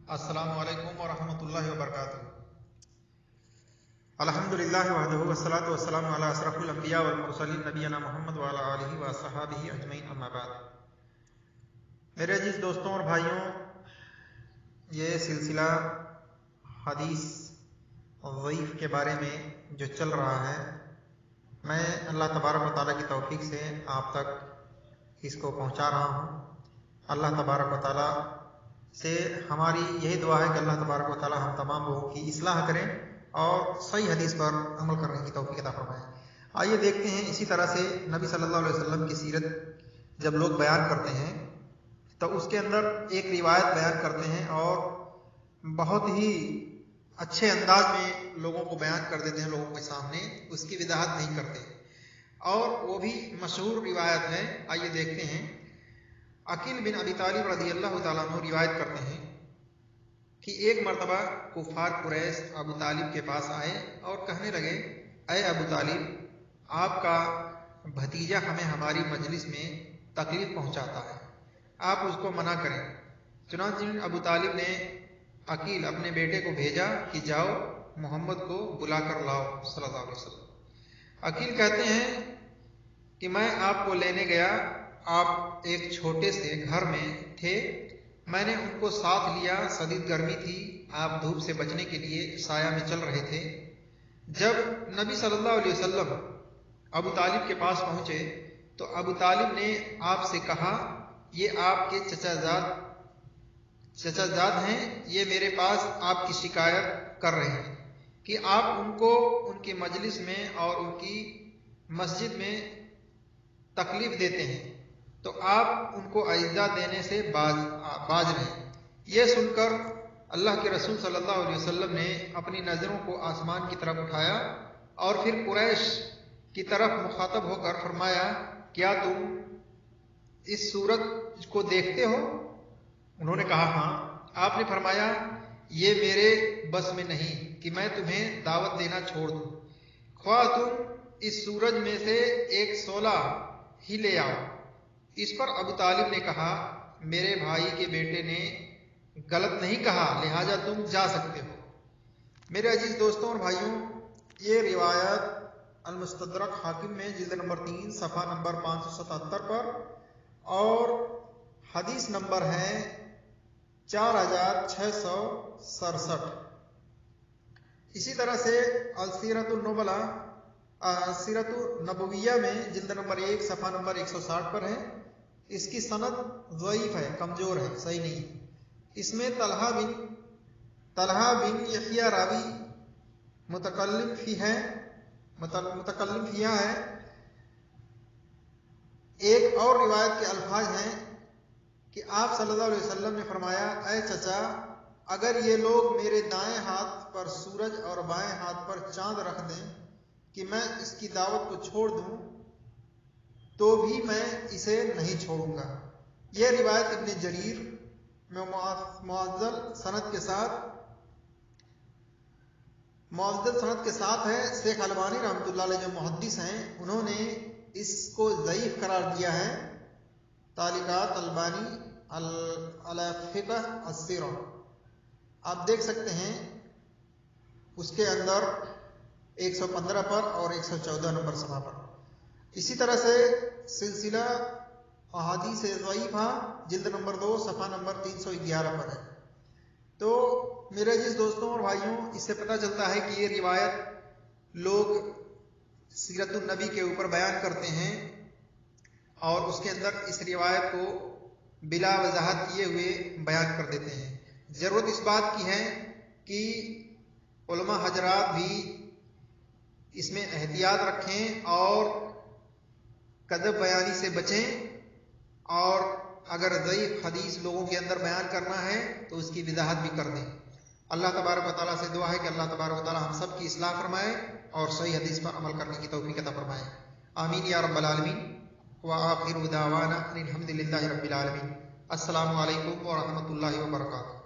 السلام علیکم ورحمۃ اللہ وبرکاتہ۔ الحمدللہ وحدہ والصلاۃ والسلام علی اشرف الانبیاء والمرسلین نبینا محمد وعلی آلہ وصحبہ اجمعین، اما بعد۔ میرے عزیز دوستوں اور بھائیوں، یہ سلسلہ حدیث ضعیف کے بارے میں جو چل رہا ہے، میں اللہ تبارک و تعالیٰ کی توفیق سے آپ تک اس کو پہنچا رہا ہوں۔ اللہ تبارک و تعالیٰ سے ہماری یہی دعا ہے کہ اللہ تبارک و تعالیٰ ہم تمام لوگوں کی اصلاح کریں اور صحیح حدیث پر عمل کرنے کی توفیق عطا فرمائیں۔ آئیے دیکھتے ہیں، اسی طرح سے نبی صلی اللہ علیہ وسلم کی سیرت جب لوگ بیان کرتے ہیں تو اس کے اندر ایک روایت بیان کرتے ہیں اور بہت ہی اچھے انداز میں لوگوں کو بیان کر دیتے ہیں، لوگوں کے سامنے اس کی وضاحت نہیں کرتے، اور وہ بھی مشہور روایت ہے۔ آئیے دیکھتے ہیں۔ عقیل بن ابی طالب رضی اللہ تعالیٰ عنہ روایت کرتے ہیں کہ ایک مرتبہ کفار قریش ابو طالب کے پاس آئے اور کہنے لگے، اے ابو طالب، آپ کا بھتیجا ہمیں ہماری مجلس میں تکلیف پہنچاتا ہے، آپ اس کو منع کریں۔ چنانچہ ابو طالب نے عقیل اپنے بیٹے کو بھیجا کہ جاؤ محمد کو بلا کر لاؤ صلی اللہ علیہ وسلم۔ عقیل کہتے ہیں کہ میں آپ کو لینے گیا، آپ ایک چھوٹے سے گھر میں تھے، میں نے ان کو ساتھ لیا، شدید گرمی تھی، آپ دھوپ سے بچنے کے لیے سایہ میں چل رہے تھے۔ جب نبی صلی اللہ علیہ وسلم ابو طالب کے پاس پہنچے تو ابو طالب نے آپ سے کہا، یہ آپ کے چچا زاد ہیں، یہ میرے پاس آپ کی شکایت کر رہے ہیں کہ آپ ان کو ان کی مجلس میں اور ان کی مسجد میں تکلیف دیتے ہیں، تو آپ ان کو اعزاز دینے سے باز رہیں۔ یہ سن کر اللہ کے رسول صلی اللہ علیہ وسلم نے اپنی نظروں کو آسمان کی طرف اٹھایا اور پھر قریش کی طرف مخاطب ہو کر فرمایا، کیا تم اس صورت کو دیکھتے ہو؟ انہوں نے کہا ہاں۔ آپ نے فرمایا، یہ میرے بس میں نہیں کہ میں تمہیں دعوت دینا چھوڑ دوں، خواہ تم اس سورج میں سے ایک شعلہ ہی لے آؤ۔ اس پر ابو طالب نے کہا، میرے بھائی کے بیٹے نے غلط نہیں کہا، لہٰذا تم جا سکتے ہو۔ میرے عزیز دوستوں اور بھائیوں، یہ روایت المستدرک حاکم میں جلد نمبر 3 صفحہ نمبر 577 پر اور حدیث نمبر ہے 4667۔ اسی طرح سے السیرۃ النبویہ میں جلد نمبر 1 صفحہ نمبر 160 پر ہے۔ اس کی سند ضعیف ہے، کمزور ہے، صحیح نہیں۔ اس میں طلحہ بن یحییٰ راوی متکلم فیہا ہے۔ ایک اور روایت کے الفاظ ہیں کہ آپ صلی اللہ علیہ وسلم نے فرمایا، اے چچا، اگر یہ لوگ میرے دائیں ہاتھ پر سورج اور بائیں ہاتھ پر چاند رکھ دیں کہ میں اس کی دعوت کو چھوڑ دوں تو بھی میں اسے نہیں چھوڑوں گا۔ یہ روایت ابن جریر میں معزز سند کے ساتھ ہے۔ شیخ البانی رحمۃ اللہ علیہ جو محدث ہیں، انہوں نے اس کو ضعیف قرار دیا ہے۔ تعلیقات البانی علی فقہ السیرہ آپ دیکھ سکتے ہیں، اس کے اندر 115 پر اور 114 نمبر صفحہ پر۔ اسی طرح سے سلسلہ احادیث ضعیفہ جلد نمبر 2 صفحہ نمبر 311 پر ہے۔ تو میرے عزیز دوستوں اور بھائیوں، اس سے پتہ چلتا ہے کہ یہ روایت لوگ سیرت النبی کے اوپر بیان کرتے ہیں اور اس کے اندر اس روایت کو بلا وضاحت کیے ہوئے بیان کر دیتے ہیں۔ ضرورت اس بات کی ہے کہ علماء حضرات بھی اس میں احتیاط رکھیں اور کذب بیانی سے بچیں، اور اگر ضعیف حدیث لوگوں کے اندر بیان کرنا ہے تو اس کی وضاحت بھی کر دیں۔ اللہ تبارک و تعالیٰ سے دعا ہے کہ اللہ تبارک و تعالیٰ ہم سب کی اصلاح فرمائے اور صحیح حدیث پر عمل کرنے کی توفیق عطا فرمائے۔ آمین یا رب العالمین۔ وآخر دعوانا ان الحمد للہ رب العالمین۔ السلام علیکم ورحمۃ اللہ وبرکاتہ۔